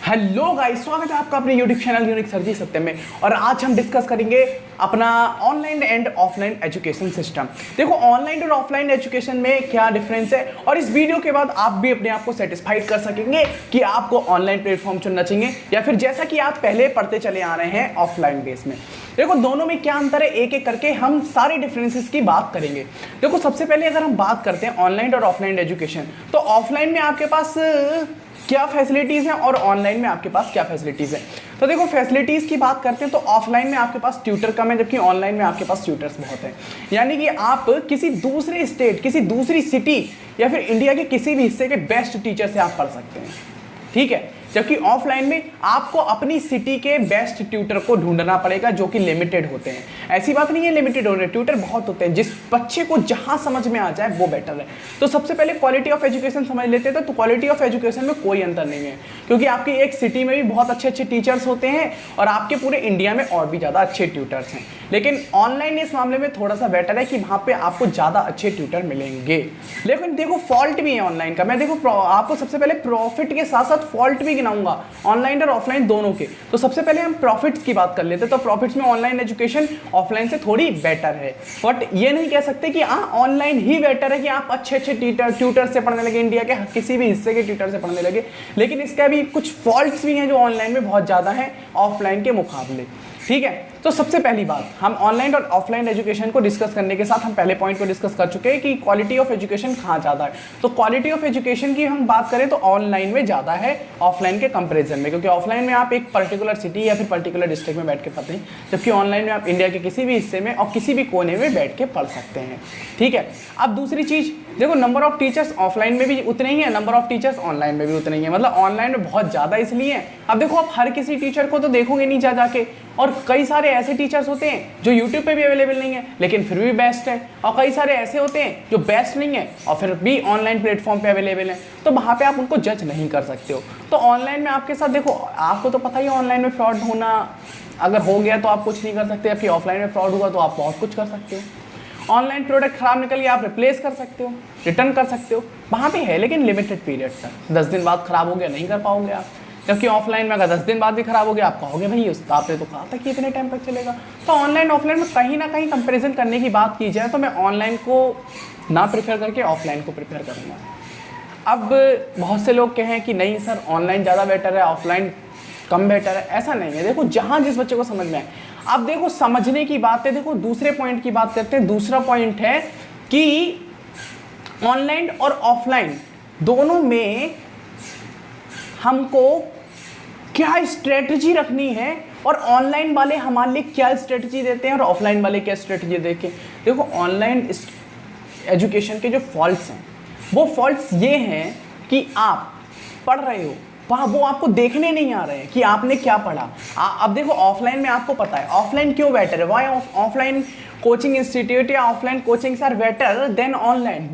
Hello guys, स्वागत है आपका अपने यूट्यूब चैनल यूनिक सर जी सत्यम में। और आज हम डिस्कस करेंगे अपना online and offline education system. देखो, ऑनलाइन और ऑफलाइन एजुकेशन में क्या डिफरेंस है, और इस वीडियो के बाद आप भी अपने आप को सेटिस्फाइड कर सकेंगे कि आपको ऑनलाइन प्लेटफॉर्म चुनना चाहिए या फिर जैसा कि आप पहले पढ़ते चले आ रहे हैं ऑफलाइन बेस में। देखो, दोनों में क्या अंतर है, एक एक करके हम सारे डिफरेंसेस की बात करेंगे। देखो, सबसे पहले अगर हम बात करते हैं ऑनलाइन और ऑफलाइन एजुकेशन, तो ऑफलाइन में आपके पास क्या फैसिलिटीज़ हैं और ऑनलाइन में आपके पास क्या फैसिलिटीज़ हैं। तो देखो, फैसिलिटीज़ की बात करते हैं तो ऑफलाइन में आपके पास ट्यूटर कम है, जबकि ऑनलाइन में आपके पास ट्यूटर्स बहुत हैं। यानी कि आप किसी दूसरे स्टेट, किसी दूसरी सिटी या फिर इंडिया के किसी भी हिस्से के बेस्ट टीचर से आप पढ़ सकते हैं, ठीक है। जबकि ऑफलाइन में आपको अपनी सिटी के बेस्ट ट्यूटर को ढूंढना पड़ेगा, जो कि लिमिटेड होते हैं। ऐसी बात नहीं है लिमिटेड हो रहे, ट्यूटर बहुत होते हैं, जिस बच्चे को जहां समझ में आ जाए वो बेटर है। तो सबसे पहले क्वालिटी ऑफ एजुकेशन समझ लेते हैं। तो क्वालिटी ऑफ एजुकेशन में कोई अंतर नहीं है, क्योंकि आपकी एक सिटी में भी बहुत अच्छे अच्छे टीचर्स होते हैं और आपके पूरे इंडिया में और भी ज़्यादा अच्छे ट्यूटर्स हैं। लेकिन ऑनलाइन इस मामले में थोड़ा सा बेटर है कि वहाँ पे आपको ज़्यादा अच्छे ट्यूटर मिलेंगे। लेकिन देखो, फॉल्ट भी है ऑनलाइन का। मैं देखो आपको सबसे पहले प्रॉफिट के साथ साथ फॉल्ट भी गिनाऊंगा, ऑनलाइन और ऑफलाइन दोनों के। तो सबसे पहले हम प्रॉफिट्स की बात कर लेते हैं। तो प्रॉफिट्स में ऑनलाइन एजुकेशन ऑफलाइन से थोड़ी बेटर है, बट ये नहीं कह सकते कि हाँ ऑनलाइन ही बेटर है कि आप अच्छे अच्छे ट्यूटर से पढ़ने लगे, इंडिया के किसी भी हिस्से के ट्यूटर से पढ़ने लगे। लेकिन इसका भी कुछ फॉल्ट्स भी हैं जो ऑनलाइन में बहुत ज़्यादा हैं ऑफलाइन के मुकाबले, ठीक है। तो सबसे पहली बात, हम ऑनलाइन और ऑफलाइन एजुकेशन को डिस्कस करने के साथ हम पहले पॉइंट को डिस्कस कर चुके हैं कि क्वालिटी ऑफ एजुकेशन कहाँ ज़्यादा है। तो क्वालिटी ऑफ एजुकेशन की हम बात करें तो ऑनलाइन में ज़्यादा है ऑफलाइन के कंपैरिजन में, क्योंकि ऑफलाइन में आप एक पर्टिकुलर सिटी या फिर पर्टिकुलर डिस्ट्रिक्ट में बैठ के पढ़ते हैं, जबकि ऑनलाइन में आप इंडिया के किसी भी हिस्से में और किसी भी कोने में बैठ के पढ़ सकते हैं, ठीक है। अब दूसरी चीज़ देखो, नंबर ऑफ टीचर्स ऑफलाइन में भी उतने ही है, नंबर ऑफ टीचर्स ऑनलाइन में भी उतने ही है। मतलब ऑनलाइन में बहुत ज़्यादा इसलिए है, अब देखो आप हर किसी टीचर को तो देखोगे नहीं जा जाके, और कई सारे ऐसे टीचर्स होते हैं जो यूट्यूब पे भी अवेलेबल नहीं है लेकिन फिर भी बेस्ट है, और कई सारे ऐसे होते हैं जो बेस्ट नहीं है और फिर भी ऑनलाइन प्लेटफॉर्म पे अवेलेबल है। तो वहाँ पे आप उनको जज नहीं कर सकते हो। तो ऑनलाइन में आपके साथ देखो, आपको तो पता ही है ऑनलाइन में फ्रॉड होना, अगर हो गया तो आप कुछ नहीं कर सकते, जबकि ऑफलाइन में फ्रॉड हुआ तो आप बहुत कुछ कर सकते हो। ऑनलाइन प्रोडक्ट खराब निकल गया, आप रिप्लेस कर सकते हो, रिटर्न कर सकते हो, वहाँ पे है, लेकिन लिमिटेड पीरियड तक। 10 दिन बाद खराब हो गया, नहीं कर पाओगे आप। जबकि ऑफलाइन में अगर 10 दिन बाद भी खराब हो गया, आप कहोगे भाई आपने तो कहा था कि इतने टाइम तक चलेगा। तो ऑनलाइन ऑफलाइन में कहीं ना कहीं कंपैरिजन करने की बात की जाए तो मैं ऑनलाइन को ना प्रेफर करके ऑफलाइन को प्रेफर करूँगा। अब बहुत से लोग कहें कि नहीं सर, ऑनलाइन ज़्यादा बेटर है, ऑफलाइन कम बेटर है। ऐसा नहीं है। देखो, जहाँ जिस बच्चे को समझ में आए। अब देखो, समझने की बात है। देखो, दूसरे पॉइंट की बात करते हैं। दूसरा पॉइंट है कि ऑनलाइन और ऑफलाइन दोनों में हमको क्या स्ट्रेटजी रखनी है, और ऑनलाइन वाले हमारे लिए क्या स्ट्रेटजी देते हैं और ऑफलाइन वाले क्या स्ट्रेटजी देते हैं। देखो, ऑनलाइन एजुकेशन के जो फॉल्ट्स हैं, वो फॉल्ट्स ये हैं कि आप पढ़ रहे हो वहाँ, वो आपको देखने नहीं आ रहे हैं कि आपने क्या पढ़ा। अब देखो, ऑफलाइन में आपको पता है ऑफलाइन क्यों बेटर है, वाई ऑफलाइन कोचिंग इंस्टीट्यूट या offline coachings are better than online,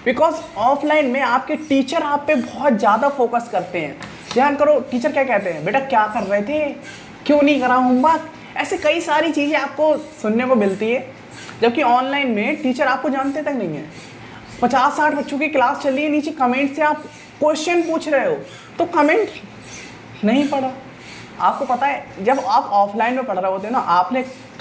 because offline में आपके टीचर आप पे बहुत ज़्यादा फोकस करते हैं। ध्यान करो, टीचर क्या कहते हैं, बेटा क्या कर रहे थे, क्यों नहीं करा होमवर्क, ऐसे कई सारी चीज़ें आपको सुनने को मिलती है। जबकि ऑनलाइन में टीचर आपको जानते तक नहीं है। 50-60 बच्चों की क्लास चल रही है, नीचे कमेंट से आप क्वेश्चन पूछ रहे हो, तो कमेंट नहीं पढ़ा। आपको पता है, जब आप ऑफलाइन में पढ़ रहे होते हो ना,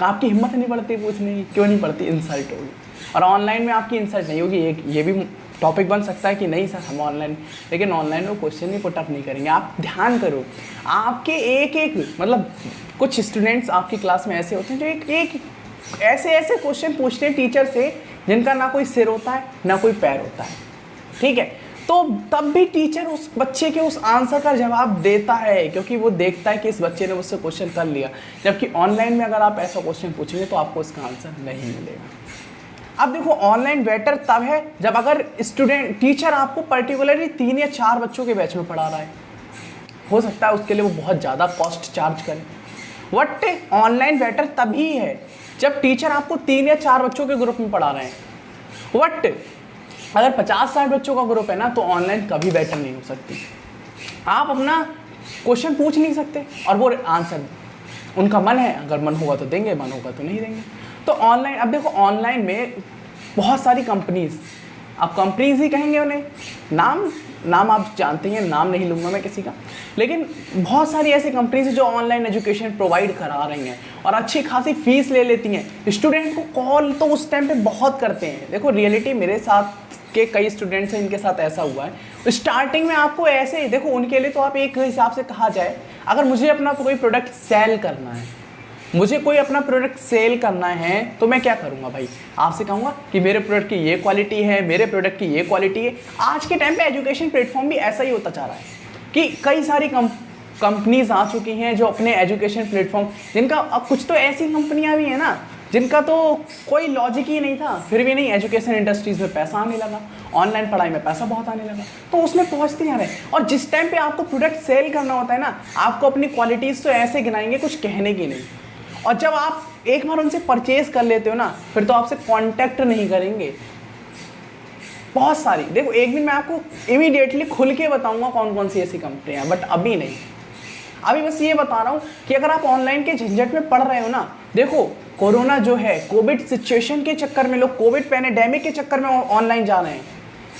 आपकी हिम्मत नहीं पड़ती पूछने की, क्यों नहीं पड़ती, इंसल्ट होगी। और ऑनलाइन में आपकी इंसल्ट नहीं होगी। ये भी टॉपिक बन सकता है कि नहीं सर हम ऑनलाइन, लेकिन ऑनलाइन में क्वेश्चन ही पुटअप नहीं करेंगे। आप ध्यान करो, आपके एक मतलब कुछ स्टूडेंट्स आपकी क्लास में ऐसे होते हैं जो एक ऐसे क्वेश्चन पूछते हैं टीचर से जिनका ना कोई सिर होता है ना कोई पैर होता है, ठीक है। तो तब भी टीचर उस बच्चे के उस आंसर का जवाब देता है, क्योंकि वो देखता है कि इस बच्चे ने मुझसे क्वेश्चन कर लिया। जबकि ऑनलाइन में अगर आप ऐसा क्वेश्चन पूछेंगे तो आपको उसका आंसर नहीं मिलेगा। अब देखो, ऑनलाइन बेटर तब है जब अगर टीचर आपको पर्टिकुलरली 3 या 4 बच्चों के बैच में पढ़ा रहा है। हो सकता है उसके लिए वो बहुत ज़्यादा कॉस्ट चार्ज करे। वट ऑनलाइन बेटर तभी है जब टीचर आपको 3 या 4 बच्चों के ग्रुप में पढ़ा रहे हैं। वट अगर 50-60 बच्चों का ग्रुप है ना, तो ऑनलाइन कभी बेटर नहीं हो सकती। आप अपना क्वेश्चन पूछ नहीं सकते और वो आंसर उनका मन है, अगर मन होगा तो देंगे, मन होगा तो नहीं देंगे। तो ऑनलाइन, अब देखो ऑनलाइन में बहुत सारी कंपनीज, अब कंपनीज ही कहेंगे उन्हें, नाम नाम आप जानते हैं, नाम नहीं लूँगा मैं किसी का, लेकिन बहुत सारी ऐसी कंपनीज है जो ऑनलाइन एजुकेशन प्रोवाइड करा रही हैं और अच्छी खासी फीस ले लेती हैं। स्टूडेंट को कॉल तो उस टाइम पे बहुत करते हैं। देखो रियलिटी मेरे साथ के कई स्टूडेंट्स हैं, इनके साथ ऐसा हुआ है। स्टार्टिंग में आपको ऐसे ही देखो, उनके लिए तो आप एक हिसाब से कहा जाए, अगर मुझे अपना कोई प्रोडक्ट सेल करना है, मुझे कोई अपना प्रोडक्ट सेल करना है तो मैं क्या करूंगा भाई, आपसे कहूँगा कि मेरे प्रोडक्ट की ये क्वालिटी है, मेरे प्रोडक्ट की ये क्वालिटी है। आज के टाइम पे एजुकेशन प्लेटफॉर्म भी ऐसा ही होता जा रहा है कि कई सारी कंपनीज आ चुकी हैं जो अपने एजुकेशन प्लेटफॉर्म, जिनका अब कुछ तो ऐसी कंपनियां भी हैं ना जिनका तो कोई लॉजिक ही नहीं था, फिर भी नहीं एजुकेशन इंडस्ट्रीज में पैसा आने लगा, ऑनलाइन पढ़ाई में पैसा बहुत आने लगा, तो उसमें पहुंचते जा रहे हैं। और जिस टाइम पे आपको प्रोडक्ट सेल करना होता है ना, आपको अपनी क्वालिटीज़ तो ऐसे गिनाएंगे कुछ कहने की नहीं। और जब आप एक बार उनसे परचेज कर लेते हो ना, फिर तो आपसे कांटेक्ट नहीं करेंगे। बहुत सारी, देखो एक दिन मैं आपको इमीडिएटली खुल के बताऊंगा कौन कौन सी ऐसी कंपनियां, बट अभी नहीं। अभी बस ये बता रहा हूँ कि अगर आप ऑनलाइन के झंझट में पड़ रहे हो ना, देखो कोरोना जो है, कोविड सिचुएशन के चक्कर में लोग कोविड पैंडेमिक के चक्कर में ऑनलाइन जा रहे हैं,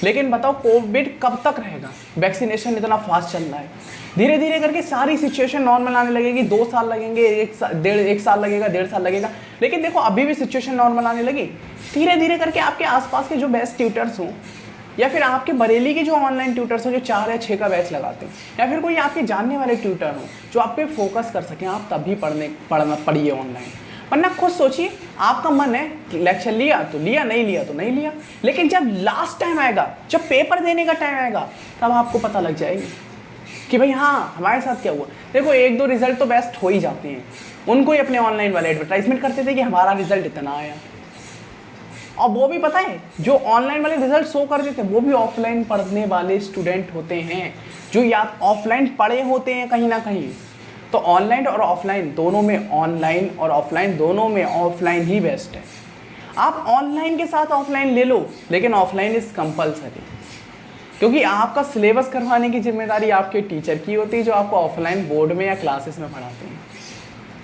लेकिन बताओ कोविड कब तक रहेगा? वैक्सीनेशन इतना फास्ट चल रहा है, धीरे धीरे करके सारी सिचुएशन नॉर्मल आने लगेगी। 2 साल लगेंगे, एक साल लगेगा, 1.5 साल लगेगा, लेकिन देखो अभी भी सिचुएशन नॉर्मल आने लगी। धीरे धीरे करके आपके आसपास के जो बेस्ट ट्यूटर्स हों, या फिर आपके बरेली के जो ऑनलाइन ट्यूटर्स हो जो 4 या 6 का बैच लगाते हैं, या फिर कोई आपके जानने वाले ट्यूटर हो जो आप पे फोकस कर सकें, आप तभी पढ़िए ऑनलाइन। वरना खुद सोचिए, आपका मन है लेक्चर लिया तो लिया, नहीं लिया तो नहीं लिया, लेकिन जब लास्ट टाइम आएगा, जब पेपर देने का टाइम आएगा, तब आपको पता लग जाएगी कि भाई हाँ हमारे साथ क्या हुआ। देखो 1-2 रिजल्ट तो बेस्ट हो ही जाते हैं, उनको ही अपने ऑनलाइन वाले एडवर्टाइजमेंट करते थे कि हमारा रिजल्ट इतना आया, और वो भी पता है जो ऑनलाइन वाले रिजल्ट शो कर देते हैं वो भी ऑफलाइन पढ़ने वाले स्टूडेंट होते हैं, जो या ऑफलाइन पढ़े होते हैं कहीं ना कहीं। तो ऑनलाइन और ऑफलाइन दोनों में, ऑनलाइन और ऑफलाइन दोनों में ऑफलाइन ही बेस्ट है। आप ऑनलाइन के साथ ऑफलाइन ले लो, लेकिन ऑफलाइन इज कंपलसरी, क्योंकि आपका सिलेबस करवाने की जिम्मेदारी आपके टीचर की होती है जो आपको ऑफलाइन बोर्ड में या क्लासेस में पढ़ाते हैं,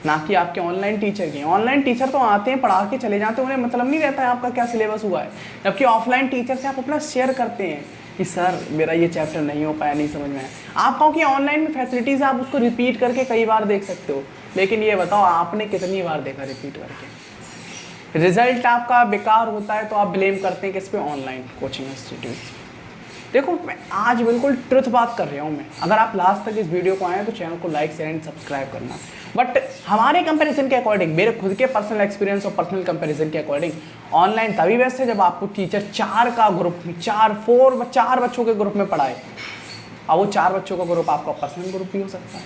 ना कि आपके ऑनलाइन टीचर की। ऑनलाइन टीचर तो आते हैं, पढ़ा के चले जाते हैं, उन्हें मतलब नहीं रहता है आपका क्या सिलेबस हुआ है, जबकि ऑफलाइन टीचर से आप अपना शेयर करते हैं कि सर मेरा ये चैप्टर नहीं हो पाया, नहीं समझ में आया। आप कहो कि ऑनलाइन में फैसिलिटीज़ आप उसको रिपीट करके कई बार देख सकते हो, लेकिन ये बताओ आपने कितनी बार देखा रिपीट करके? रिजल्ट आपका बेकार होता है तो आप ब्लेम करते हैं किस पे? Online coaching institute. देखो मैं आज बिल्कुल ट्रुथ बात कर रहा हूँ मैं। अगर आप लास्ट तक इस वीडियो को आए तो चैनल को लाइक शेयर एंड सब्सक्राइब करना। बट हमारे कंपैरिजन के अकॉर्डिंग, मेरे खुद के पर्सनल एक्सपीरियंस और पर्सनल कंपैरिजन के अकॉर्डिंग ऑनलाइन तभी बेस्ट है जब आपको टीचर 4 का ग्रुप, 4 बच्चों के ग्रुप में पढ़ाए। अब वो 4 बच्चों का ग्रुप आपका पर्सनल ग्रुप भी हो सकता है,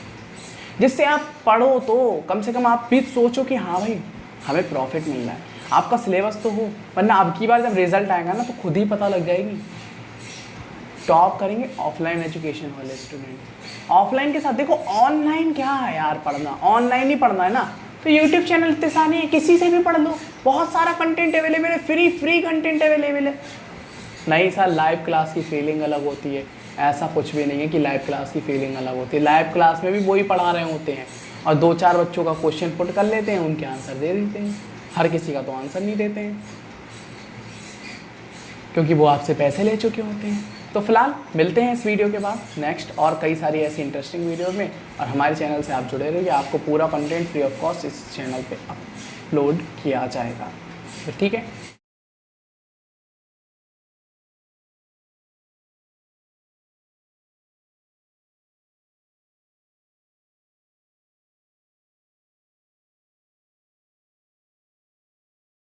जिससे आप पढ़ो तो कम से कम आप भी सोचो कि हाँ भाई हमें प्रॉफिट मिल रहा है, आपका सिलेबस तो हो। वरना अब की बार जब रिजल्ट आएगा ना तो खुद ही पता लग जाएगी। टॉप करेंगे ऑफलाइन एजुकेशन वाले स्टूडेंट। ऑफलाइन के साथ देखो ऑनलाइन क्या है यार, पढ़ना ऑनलाइन ही पढ़ना है ना, तो यूट्यूब चैनल इतने सारे हैं, किसी से भी पढ़ लो, बहुत सारा कंटेंट अवेलेबल है, फ्री कंटेंट अवेलेबल है। नहीं सर लाइव क्लास की फीलिंग अलग होती है, ऐसा कुछ भी नहीं है कि लाइव क्लास की फीलिंग अलग होती है। लाइव क्लास में भी वही पढ़ा रहे होते हैं और 2-4 बच्चों का क्वेश्चन पुट कर लेते हैं, उनके आंसर दे देते हैं। हर किसी का तो आंसर नहीं देते हैं, क्योंकि वो आपसे पैसे ले चुके होते हैं। तो फिलहाल मिलते हैं इस वीडियो के बाद नेक्स्ट और कई सारी ऐसी इंटरेस्टिंग वीडियो में, और हमारे चैनल से आप जुड़े रहिए, आपको पूरा कंटेंट फ्री ऑफ कॉस्ट इस चैनल पे अपलोड किया जाएगा। तो ठीक है।